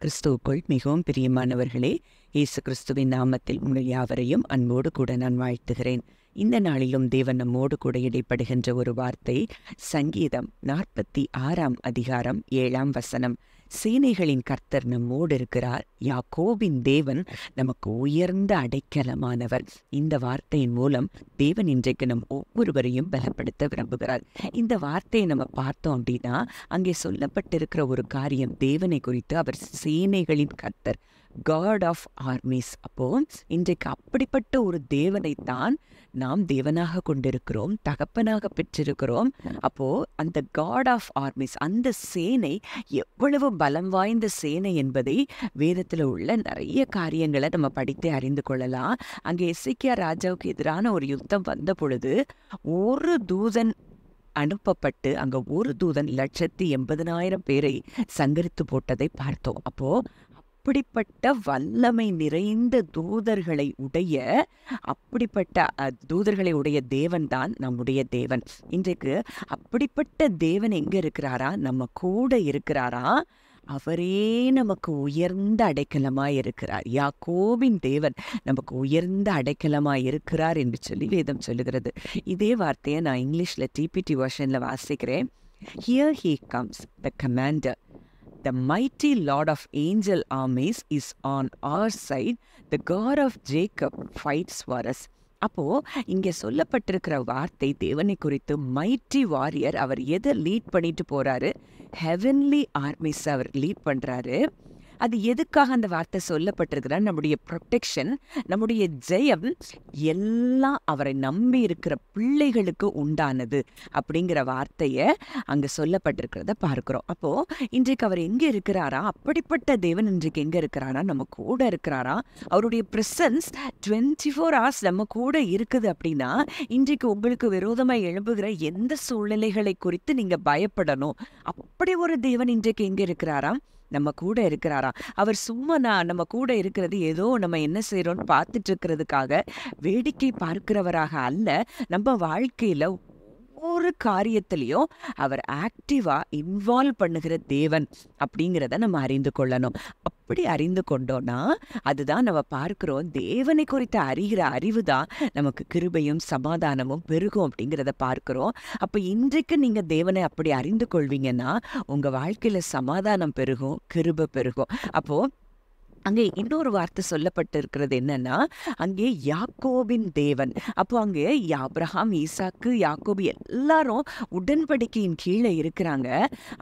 கிறிஸ்துவுக்குள் மிகவும் பிரியமானவர்களே, இயேசு கிறிஸ்துவின் நாமத்தில் உங்கள் யாவரையும் அன்போடு கூட நான் வாழ்த்துகிறேன். இந்த நாளிலும் தேவன் நம்மோடு கூட இடைப்படுகின்ற ஒரு வார்த்தை சங்கீதம் 46 அதிகாரம் 7 சேனைகளின் கர்த்தர் நம்மோடு இருக்கிறார், யாக்கோபின் தேவன் நமக்கு உயர்ந்த அடைக்கலமானவர். இந்த வார்த்தையின் மூலம் தேவன் இன்றைக்கு நம் ஒவ்வொருவரையும் பலப்படுத்த விரும்புகிறார். இந்த வார்த்தையை நம்ம பார்த்தோம் அப்படின்னா, அங்கே சொல்லப்பட்டிருக்கிற ஒரு காரியம் தேவனை குறித்து, அவர் சேனைகளின் கர்த்தர், காட் ஆஃப் ஆர்மிஸ். அப்போ இன்றைக்கு அப்படிப்பட்ட ஒரு தேவனைத்தான் நாம் தேவனாக கொண்டிருக்கிறோம், தகப்பனாக பெற்றிருக்கிறோம். அப்போ அந்த காட் ஆஃப் ஆர்மிஸ், அந்த சேனை எவ்வளவு பலம் வாய்ந்த சேனை என்பதை வேதத்தில் உள்ள நிறைய காரியங்களை நம்ம படித்து அறிந்து கொள்ளலாம். அங்கே எசேக்கியா ராஜாவுக்கு எதிரான ஒரு யுத்தம் வந்த பொழுது ஒரு தூதன் அனுப்பப்பட்டு அங்க ஒரு தூதன் 180,000 பேரை சங்கரித்து போட்டதை பார்த்தோம். அப்போ அப்படிப்பட்ட வல்லமை நிறைந்த தூதர்களை உடைய தேவன் தான் நம்முடைய தேவன். இன்றைக்கு அப்படிப்பட்ட தேவன் எங்க இருக்கிறாரா? நம்ம கூட இருக்கிறாரா? அவரே நமக்கு உயர்ந்த அடைக்கலமாய் இருக்கிறார். யாக்கோபின் தேவன் நமக்கு உயர்ந்த அடைக்கலமாய் இருக்கிறார் என்று சொல்லி வேதம் சொல்லுகிறது. இதே வார்த்தையை நான் இங்கிலீஷ்ல டிபிடி வெர்ஷன்ல வாசிக்கிறேன். Here he comes, the commander. The mighty Lord of angel armies is on our side. The God of Jacob fights for us. அப்போ இங்கே சொல்லப்பட்டிருக்கிற வார்த்தை தேவனை குறித்து, மைட்டி வாரியர். அவர் எதை லீட் பண்ணிட்டு போறாரு? ஹெவன்லி ஆர்மிஸ் அவர் லீட் பண்றாரு. அது எதுக்காக அந்த வார்த்தை சொல்லப்பட்டிருக்கிறார்? நம்முடைய ப்ரொடெக்ஷன், நம்முடைய ஜெயம் எல்லாம் அவரை நம்பி இருக்கிற பிள்ளைகளுக்கு உண்டானது அப்படிங்கிற வார்த்தையை அங்கே சொல்லப்பட்டிருக்கிறத பார்க்கிறோம். அப்போ இன்றைக்கு அவர் எங்கே இருக்கிறாரா? அப்படிப்பட்ட தேவன் இன்றைக்கு எங்கே இருக்கிறாரா? நம்ம கூட இருக்கிறாரா? அவருடைய ப்ரெசன்ஸ் 24 hours நம்ம கூட இருக்குது. அப்படின்னா இன்றைக்கு உங்களுக்கு விரோதமாக எழும்புகிற எந்த சூழ்நிலைகளை குறித்து நீங்க பயப்படணும்? அப்படி ஒரு தேவன் இன்றைக்கு எங்கே இருக்கிறாரா? நம்ம கூட இருக்கிறாரா? அவர் சும்மா நம்ம கூட இருக்கிறது ஏதோ நம்ம என்ன செய்யறோம்னு பார்த்துட்டு இருக்கிறதுக்காக வேடிக்கை பார்க்கிறவராக அல்ல. நம்ம வாழ்க்கையில ஒவ்வொரு காரியத்திலையும் அவர் ஆக்டிவா இன்வால்வ் பண்ணுகிற தேவன் அப்படிங்கிறத நம்ம அறிந்து கொள்ளணும். அப்படி அறிந்து கொண்டோம்னா அதுதான் நம்ம பார்க்கிறோம், தேவனை குறித்து அறிகிற அறிவு தான் நமக்கு கிருபையும் சமாதானமும் பெருகும் அப்படிங்கிறத பார்க்கிறோம். அப்போ இன்றைக்கு நீங்க தேவனை அப்படி அறிந்து கொள்வீங்கன்னா உங்க வாழ்க்கையில சமாதானம் பெருகும், கிருபை பெருகும். அப்போ அங்கே இன்னொரு வார்த்தை சொல்லப்பட்டு இருக்கிறது என்னன்னா, அங்கே யாக்கோபின் தேவன். அப்போ அங்கே ஆபிரகாம், ஈசாக்கு, யாக்கோபு எல்லாரும் உடன்படிக்கையின் கீழே இருக்கிறாங்க.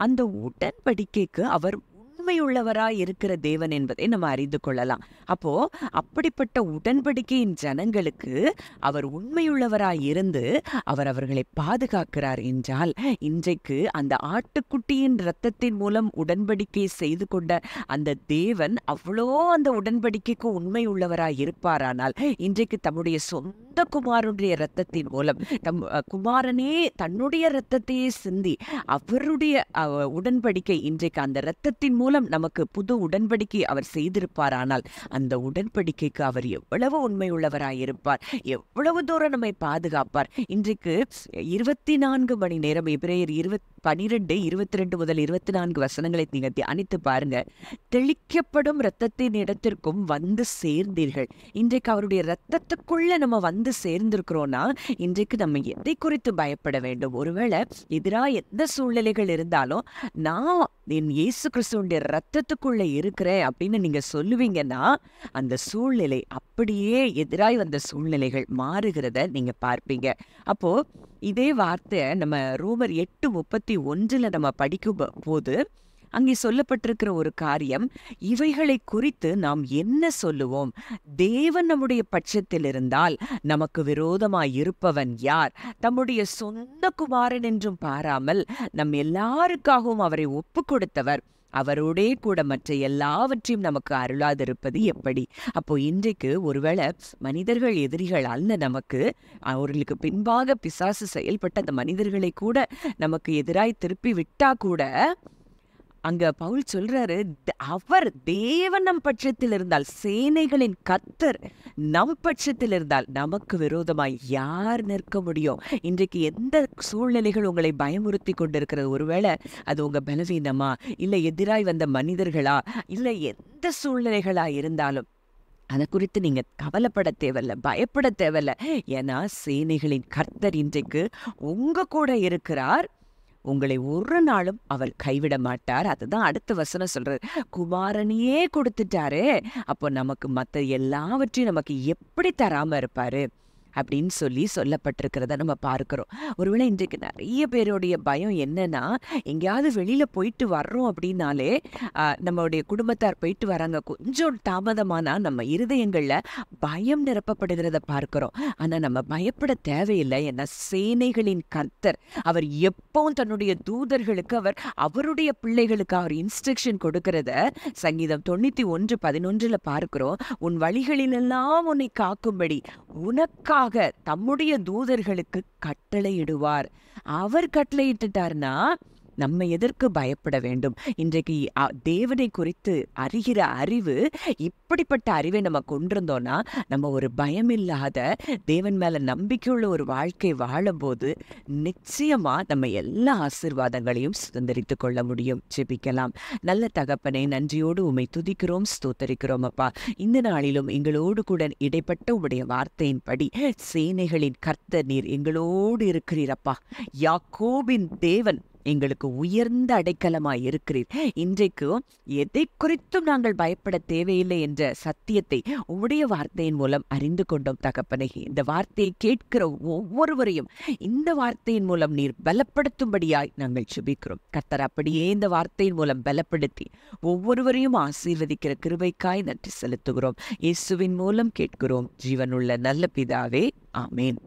அந்த உடன்படிக்கைக்கு அவர் உண்மையுள்ளவராய் இருக்கிற தேவன் என்பதை நம்ம அறிந்து கொள்ளலாம். அப்போ அப்படிப்பட்ட உடன்படிக்கையின் ஜனங்களுக்கு அவர் உண்மையுள்ளவராய் இருந்து அவர் அவர்களை பாதுகாக்கிறார் என்றால், இன்றைக்கு அந்த ஆட்டுக்குட்டியின் இரத்தத்தின் மூலம் உடன்படிக்கை செய்து கொண்ட அந்த தேவன் அவ்வளோ அந்த உடன்படிக்கைக்கு உண்மை உள்ளவராய் இருப்பாரானால், இன்றைக்கு தம்முடைய சொந்த குமாரனுடைய இரத்தத்தின் மூலம் குமாரனே தன்னுடைய இரத்தத்தையே சிந்தி அவருடைய உடன்படிக்கை, இன்றைக்கு அந்த இரத்தத்தின் மூலம் நமக்கு புது உடன்படிக்கை அவர் செய்திருப்பாரானால், அந்த உடன்படிக்கைக்கு அவர் எவ்வளவு உண்மை உள்ளவராயிருப்பார், எவ்வளவு தூரம் நம்மை பாதுகாப்பார். இன்றைக்கு 24 மணி நேரம் எபிரேயர் 12, 22 முதல் 24 வசனங்களை நீங்க தியானித்து பாருங்க. தெளிக்கப்படும் இரத்தத்தின் இடத்திற்கும் வந்து சேர்ந்தீர்கள். இன்றைக்கு அவருடைய இரத்தத்துக்குள்ள நம்ம வந்து சேர்ந்திருக்கிறோம்னா இன்றைக்கு நம்ம எதை குறித்து பயப்பட வேண்டும்? ஒருவேளை எதிராக எந்த சூழ்நிலைகள் இருந்தாலும் நான் என் இயேசு கிறிஸ்துவுடைய இரத்தத்துக்குள்ள இருக்கிறேன் அப்படின்னு நீங்க சொல்லுவீங்கன்னா அந்த சூழ்நிலை அப்படியே எதிராய் வந்த சூழ்நிலைகள் மாறுகிறத நீங்க பார்ப்பீங்க. அப்போ இதே வார்த்தை நம்ம ரோமர் 8:31 நம்ம படிக்கும் போது அங்கே சொல்லப்பட்டிருக்கிற ஒரு காரியம், இவைகளை குறித்து நாம் என்ன சொல்லுவோம்? தேவன் நம்முடைய பட்சத்தில் இருந்தால் நமக்கு விரோதமாய் இருப்பவன் யார்? தம்முடைய சொந்த குமாரன் என்றும் பாராமல் நம் எல்லாருக்காகவும் அவரை ஒப்பு கொடுத்தவர் அவரோடே கூட மற்ற எல்லாவற்றையும் நமக்கு அருளாதிருப்பது எப்படி? அப்போ இன்றைக்கு ஒருவேளை மனிதர்கள் எதிரிகள் அல்ல, நமக்கு அவர்களுக்கு பின்பாக பிசாசு செயல்பட்ட அந்த மனிதர்களை கூட நமக்கு எதிராய் திருப்பி விட்டா கூட அங்க பவுல் சொல்றாரு, அவர் தேவன் நம் பட்சத்தில் இருந்தால், சேனைகளின் கர்த்தர் நம் பட்சத்தில் இருந்தால் நமக்கு விரோதமாய் யார் நிற்க முடியும்? இன்றைக்கு எந்த சூழ்நிலைகள் உங்களை பயமுறுத்தி கொண்டிருக்கிறது? ஒருவேளை அது உங்க பலவீனமா, இல்ல எதிராய் வந்த மனிதர்களா, இல்ல எந்த சூழ்நிலைகளா இருந்தாலும் அதை குறித்து நீங்க கவலைப்பட தேவையில்ல, பயப்பட தேவையில்ல. ஏன்னா சேனைகளின் கர்த்தர் இன்றைக்கு உங்க கூட இருக்கிறார். உங்களை ஒரு நாளும் அவர் கைவிட மாட்டார். அதுதான் அடுத்த வசனம் சொல்றாரு. குமாரனையே கொடுத்துட்டாரே, அப்போ நமக்கு மற்ற எல்லாவற்றையும் நமக்கு எப்படி தராம இருப்பாரு அப்படின்னு சொல்லப்பட்டிருக்கிறத நம்ம பார்க்கிறோம். ஒருவேளை இன்றைக்கு நிறைய பேருடைய பயம் என்னன்னா, எங்கேயாவது வெளியில போயிட்டு வர்றோம் அப்படின்னாலே, நம்மளுடைய குடும்பத்தார் போயிட்டு வராங்க, கொஞ்சம் தாமதமானா நம்ம இருதயங்கள்ல பயம் நிரப்பப்படுகிறத பார்க்கிறோம். ஆனா நம்ம பயப்பட தேவையில்லை. ஏன்னா சேனைகளின் கர்த்தர் அவர் எப்பவும் தன்னுடைய தூதர்களுக்கு அவருடைய பிள்ளைகளுக்கு அவர் இன்ஸ்ட்ரக்ஷன் கொடுக்கிறத சங்கீதம் 91:11 பார்க்கிறோம். உன் வழிகளிலெல்லாம் உன்னை காக்கும்படி உனக்காக தம்முடைய தூதர்களுக்கு கட்டளையிடுவார். அவர் கட்டளையிட்டுட்டார்னா நம்ம எதற்கு பயப்பட வேண்டும்? இன்றைக்கு தேவனை குறித்து அறிகிற அறிவு, இப்படிப்பட்ட அறிவை நம்ம கொண்டிருந்தோம்னா, நம்ம ஒரு பயமில்லாத தேவன் மேல நம்பிக்கையுள்ள ஒரு வாழ்க்கை வாழும்போது நிச்சயமா நம்ம எல்லா ஆசீர்வாதங்களையும் சுதந்திரித்துக் கொள்ள முடியும். ஜெபிக்கலாம். நல்ல தகப்பனே, நன்றியோடு உம்மை துதிக்கிறோம், ஸ்தோத்தரிக்கிறோம் அப்பா. இந்த நாளிலும் எங்களோடு கூட இடைப்பட்ட உம்முடைய வார்த்தையின்படி சேனைகளின் கர்த்தர் நீர் எங்களோடு இருக்கிறீரப்பா. யாக்கோபின் தேவன் எங்களுக்கு உயர்ந்த அடைக்கலமாய் இருக்கிறீர். இன்றைக்கும் எதை குறித்தும் நாங்கள் பயப்பட தேவையில்லை என்ற சத்தியத்தை உம்முடைய வார்த்தையின் மூலம் அறிந்து கொண்டோம் தகப்பனே. இந்த வார்த்தையை கேட்கிற ஒவ்வொருவரையும் இந்த வார்த்தையின் மூலம் நீர் பலப்படுத்தும்படியாய் நாங்கள் ஜெபிக்கிறோம். கர்த்தர் அப்படியே இந்த வார்த்தையின் மூலம் பலப்படுத்தி ஒவ்வொருவரையும் ஆசீர்வதிக்கிற கிருபைக்காய் நன்றி செலுத்துகிறோம். இயேசுவின் மூலம் கேட்கிறோம் ஜீவனுள்ள நல்ல பிதாவே, ஆமேன்.